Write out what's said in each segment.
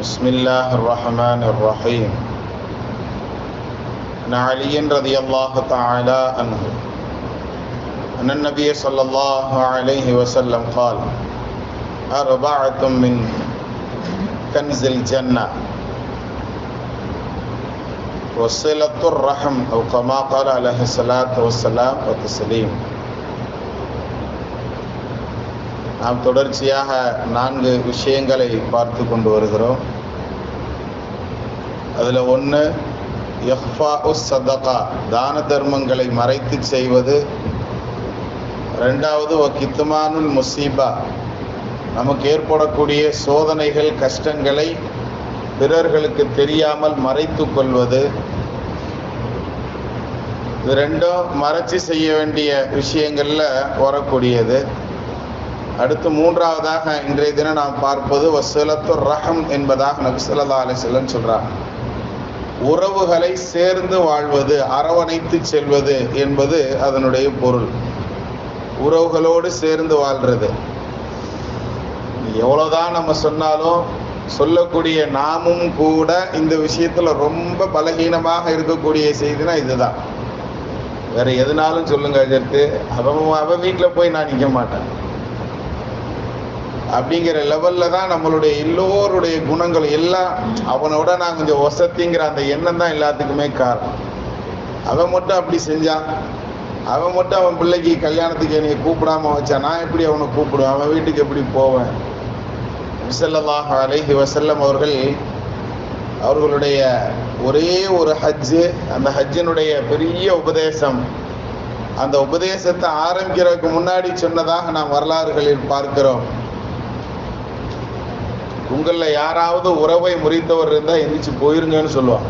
بسم الله الرحمن الرحيم. عن علي رضي الله تعالى عنه أن النبي صلى الله عليه وسلم قال: أربعة من كنز الجنة وصلة الرحم أو كما قال عليه الصلاة والسلام والتسليم. நாம் தொடர்ச்சியாக 4 விஷயங்களை பார்த்து கொண்டு வருகிறோம். அதில் ஒன்று இஹ்ஃபாஉ ஸதகா, தான தர்மங்களை மறைத்து செய்வது. ரெண்டாவது கித்மானுல் முசீபா, நமக்கு ஏற்படக்கூடிய சோதனைகள் கஷ்டங்களை பிறர்களுக்கு தெரியாமல் மறைத்து கொள்வது. இது ரெண்டும் மறைச்சி செய்ய வேண்டிய விஷயங்களில் வரக்கூடியது. அடுத்து மூன்றாவதாக இன்றைய தினம் நாம் பார்ப்பது வஸலத்துர் ரஹம் என்பதாக நபி ஸல்லல்லாஹு அலைஹி வஸல்லம் சொல்றார். உறவுகளை சேர்ந்து வாழ்வது, அரவணைத்து செல்வது என்பது அதனுடைய பொருள். உறவுகளோடு சேர்ந்து வாழ்றது. எவ்வளோதான் நம்ம சொன்னாலும் சொல்லக்கூடிய நாமும் கூட இந்த விஷயத்துல ரொம்ப பலகீனமாக இருக்கக்கூடிய செய்தினா இதுதான். வேற எதுனாலும் சொல்லுங்க, அதற்கு அவன் வீட்டில் போய் நான் நிற்க மாட்டேன் அப்படிங்கிற லெவல்ல தான் நம்மளுடைய எல்லோருடைய குணங்கள் எல்லாம். அவனோட நான் கொஞ்சம் வசதிங்கிற அந்த எண்ணம் தான் எல்லாத்துக்குமே காரணம். அவன் மட்டும் அப்படி செஞ்சான், அவன் மட்டும் அவன் பிள்ளைக்கு கல்யாணத்துக்கு என்னை கூப்பிடாம வச்சான், நான் எப்படி அவனை கூப்பிடுவேன், அவன் வீட்டுக்கு எப்படி போவேன்? ஸல்லல்லாஹு அலைஹி வஸல்லம் அவர்களுடைய ஒரே ஒரு ஹஜ்ஜு, அந்த ஹஜ்ஜினுடைய பெரிய உபதேசம், அந்த உபதேசத்தை ஆரம்பிக்கிறதுக்கு முன்னாடி சொன்னதாக நாம் வரலாறுகளில் பார்க்கிறோம். உங்களில் யாராவது உறவை முறித்தவர் இருந்தால் எந்திரிச்சு போயிருங்கன்னு சொல்லுவாங்க.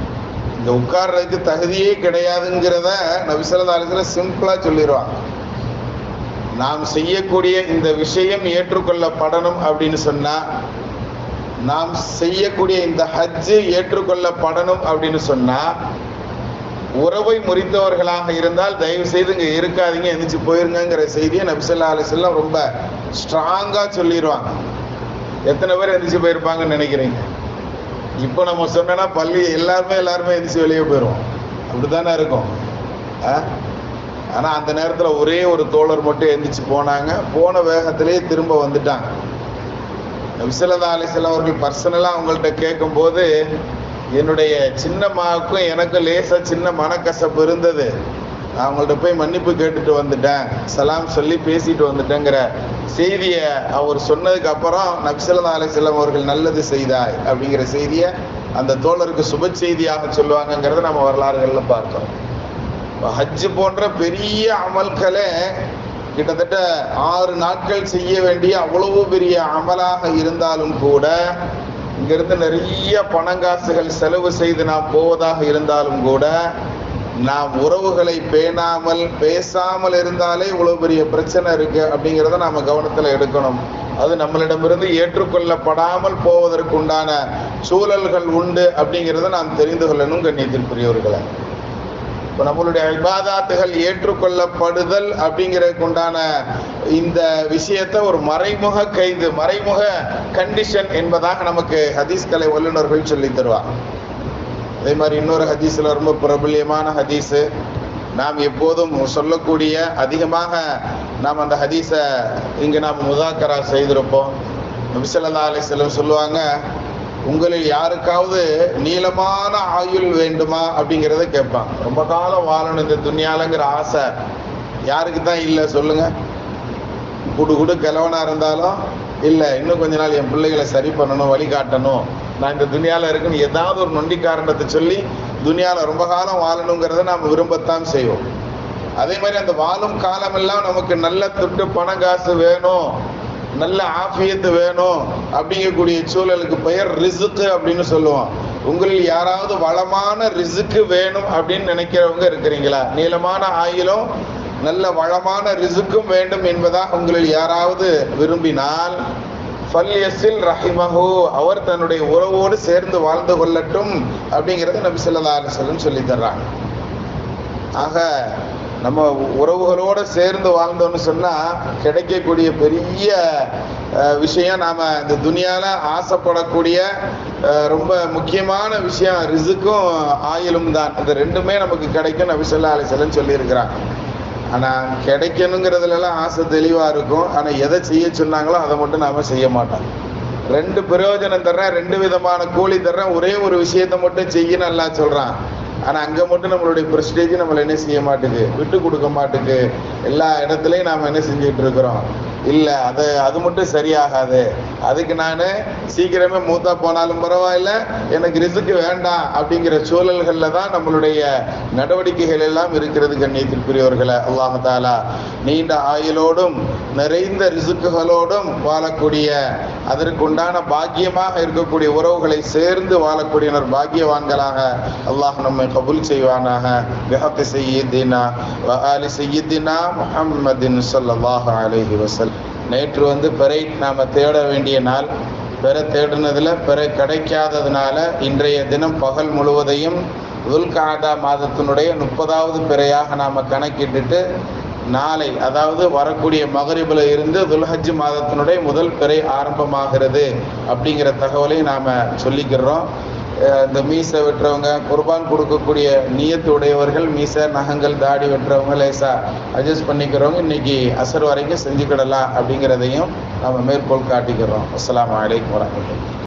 இந்த உட்கார்றதுக்கு தகுதியே கிடையாதுங்கிறத நபி ஸல்லல்லாஹு அலைஹி வஸல்லம் சிம்பிளா சொல்லிடுவாங்க. நாம் செய்யக்கூடிய இந்த விஷயம் ஏற்றுக்கொள்ளப்படணும் அப்படின்னு சொன்னா, நாம் செய்யக்கூடிய இந்த ஹஜ்ஜு ஏற்றுக்கொள்ளப்படணும் அப்படின்னு சொன்னா, உறவை முறித்தவர்களாக இருந்தால் தயவு செய்து இங்க இருக்காதீங்க, எந்திரிச்சு போயிருங்கிற செய்தியை நபி ஸல்லல்லாஹு அலைஹி வஸல்லம் ரொம்ப ஸ்ட்ராங்கா சொல்லிடுவாங்க. எத்தனை பேர் எந்திரிச்சு போயிருப்பாங்கன்னு நினைக்கிறீங்க? இப்போ நம்ம சொன்னா பள்ளி எல்லாருமே எந்திரிச்சு வெளியே போயிடுவோம். அப்படித்தானே இருக்கும். ஆனால் அந்த நேரத்தில் ஒரே ஒரு தோழர் மட்டும் எந்திரிச்சு போனாங்க. போன வேகத்திலே திரும்ப வந்துட்டாங்க. நபி ஸல்லல்லாஹு அலைஹி வஸல்லம் அவர்கள் பர்சனலாக அவங்கள்ட்ட கேட்கும்போது, என்னுடைய சின்னம்மாவுக்கும் எனக்கும் லேசாக சின்ன மனக்கசப்பு இருந்தது, நான் அவங்கள்ட்ட போய் மன்னிப்பு கேட்டுட்டு வந்துட்டேன், சலாம் சொல்லி பேசிட்டு வந்துட்டேங்கிற செய்தியை அவர் சொன்னதுக்கு அப்புறம் நபி ஸல்லல்லாஹு அலைஹி வஸல்லம் அவர்கள் நல்லது செய்தாய் அப்படிங்கிற செய்தியை அந்த தோழருக்கு சுப செய்தியாக சொல்லுவாங்கங்கிறத நம்ம வரலாறுகளில் பார்த்தோம். ஹஜ்ஜு போன்ற பெரிய அமல்களை கிட்டத்தட்ட 6 நாட்கள் செய்ய வேண்டிய அவ்வளவு பெரிய அமலாக இருந்தாலும் கூட, இங்கிருந்து நிறைய பணங்காசுகள் செலவு செய்து நாம் போவதாக இருந்தாலும் கூட, நாம் உறவுகளை பேணாமல் பேசாமல் இருந்தாலே இவ்வளவு பெரிய பிரச்சனை இருக்கு அப்படிங்கிறத நாம கவனத்தில் எடுக்கணும். அது நம்மளிடமிருந்து ஏற்றுக்கொள்ளப்படாமல் போவதற்குண்டான சூழல்கள் உண்டு அப்படிங்கிறத நாம் தெரிந்து கொள்ளணும். கண்ணியத்திற்குரியவர்களை, இப்போ நம்மளுடைய இபாதாத்துகள் ஏற்றுக்கொள்ளப்படுதல் அப்படிங்கிறதுக்குண்டான இந்த விஷயத்தை ஒரு மறைமுக கைது, மறைமுக கண்டிஷன் என்பதாக நமக்கு ஹதீஸ்கலை வல்லுநர்கள் சொல்லி தருவாங்க. அதே மாதிரி இன்னொரு ஹதீஸில் ரொம்ப பிரபல்யமான ஹதீஸு, நாம் எப்போதும் சொல்லக்கூடிய, அதிகமாக நாம் அந்த ஹதீஸை இங்கே நாம் முதாக்கரா செய்திருப்போம். நபி ஸல்லல்லாஹு அலைஹி வஸல்லம் சொல்லுவாங்க, உங்களில் யாருக்காவது நீளமான ஆயுள் வேண்டுமா அப்படிங்கிறத கேட்பாங்க. ரொம்ப காலம் வாழணும் இந்த துன்யாலங்கிற ஆசை யாருக்கு தான் இல்லை சொல்லுங்க? குடு கிழவனாக இருந்தாலும் இல்லை, இன்னும் கொஞ்ச நாள் என் பிள்ளைகளை சரி பண்ணணும், வழிகாட்டணும், நான் இந்த துனியாவில் இருக்குன்னு ஏதாவது ஒரு நொண்டி காரணத்தை சொல்லி துனியாவில் ரொம்ப காலம் வாழணுங்கிறத நாம் விரும்பத்தான் செய்வோம். அதே மாதிரி அந்த வாழும் காலமெல்லாம் நமக்கு நல்ல துட்டு பணம் காசு வேணும், நல்ல ஆஃபியத்து வேணும் அப்படிங்கக்கூடிய சூழலுக்கு பெயர் ரிசுக்கு அப்படின்னு சொல்லுவோம். உங்களில் யாராவது வளமான ரிசுக்கு வேணும் அப்படின்னு நினைக்கிறவங்க இருக்கிறீங்களா? நீளமான ஆயுளும் நல்ல வளமான ரிசுக்கும் வேண்டும் என்பதாக உங்களில் யாராவது விரும்பினால், ஃபல்யஸில் ரஹிமஹு, அவர் தன்னுடைய உறவோடு சேர்ந்து வாழ்ந்து கொள்ளட்டும் அப்படிங்கிறத நபி ஸல்லல்லாஹு அலைஹி வஸல்லம் சொல்லி தர்றாங்க. ஆக நம்ம உறவுகளோடு சேர்ந்து வாழ்ந்தோம்னு சொன்னால் கிடைக்கக்கூடிய பெரிய விஷயம், நாம் இந்த துனியாவில் ஆசைப்படக்கூடிய ரொம்ப முக்கியமான விஷயம் ரிசுக்கும் ஆயிலும் தான். இந்த ரெண்டுமே நமக்கு கிடைக்கும் நபி ஸல்லல்லாஹு அலைஹி வஸல்லம் சொல்லியிருக்கிறாங்க. ஆனால் கிடைக்கணுங்கிறதுலாம் ஆசை தெளிவாக இருக்கும். ஆனால் எதை செய்ய சொன்னாங்களோ அதை மட்டும் நாம் செய்ய மாட்டோம். ரெண்டு பிரயோஜனம் தர்றேன், ரெண்டு விதமான கூலி தர்றேன், ஒரே ஒரு விஷயத்தை மட்டும் செய்யணும் அல்லாஹ் சொல்கிறான். ஆனால் அங்கே மட்டும் நம்மளுடைய ப்ரெஸ்டேஜ் நம்மளை என்ன செய்ய மாட்டுக்கு, விட்டு கொடுக்க மாட்டுக்கு. எல்லா இடத்துலையும் நாம் என்ன செஞ்சுட்டு இருக்கிறோம், இல்லை அது மட்டும் சரியாகாது, அதுக்கு நான் சீக்கிரமே மூத்தா போனாலும் பரவாயில்ல, எனக்கு ரிசுக்கு வேண்டாம் அப்படிங்கிற சூழல்களில் தான் நம்மளுடைய நடவடிக்கைகள் எல்லாம் இருக்கிறது. கண்ணியத்திற்குரியவர்களை, அல்லாஹ் தஆலா நீண்ட ஆயுளோடும் நிறைந்த ரிசுக்குகளோடும் வாழக்கூடிய, அதற்குண்டான பாக்கியமாக இருக்கக்கூடிய உறவுகளை சேர்ந்து வாழக்கூடியனர் பாக்கியவான்களாக அல்லாஹ் நம்மை கபூல் செய்வானாக. பிஹக்கி சய்யிதினா வ ஆலி சய்யிதினா முஹம்மதின் ஸல்லல்லாஹு அலைஹி வஸல்லம். நேற்று பிறை நாம் தேட வேண்டிய நாள். பிறை தேடினதில் பிறை கிடைக்காததுனால இன்றைய தினம் பகல் முழுவதையும் துல்காதா மாதத்தினுடைய 30வது பிறையாக நாம் கணக்கிட்டுட்டு நாளை, அதாவது வரக்கூடிய மகரிபில் இருந்து துல்ஹஜ் மாதத்தினுடைய முதல் பிறை ஆரம்பமாகிறது அப்படிங்கிற தகவலை நாம் சொல்லிக்கிறோம். இந்த மீசை வெட்டுறவங்க, குர்பான் கொடுக்கக்கூடிய நியத்து உடையவர்கள், மீசை நகங்கள் தாடி வெட்டுறவங்க லேசாக அட்ஜஸ்ட் பண்ணிக்கிறவங்க இன்னைக்கு அசர் வரைக்கும் செஞ்சுக்கிடலாம் அப்படிங்கிறதையும் நாம் மேற்கோள் காட்டிக்கிறோம். அஸ்ஸலாமு அலைக்கும் வரஹ்மத்துல்லாஹி.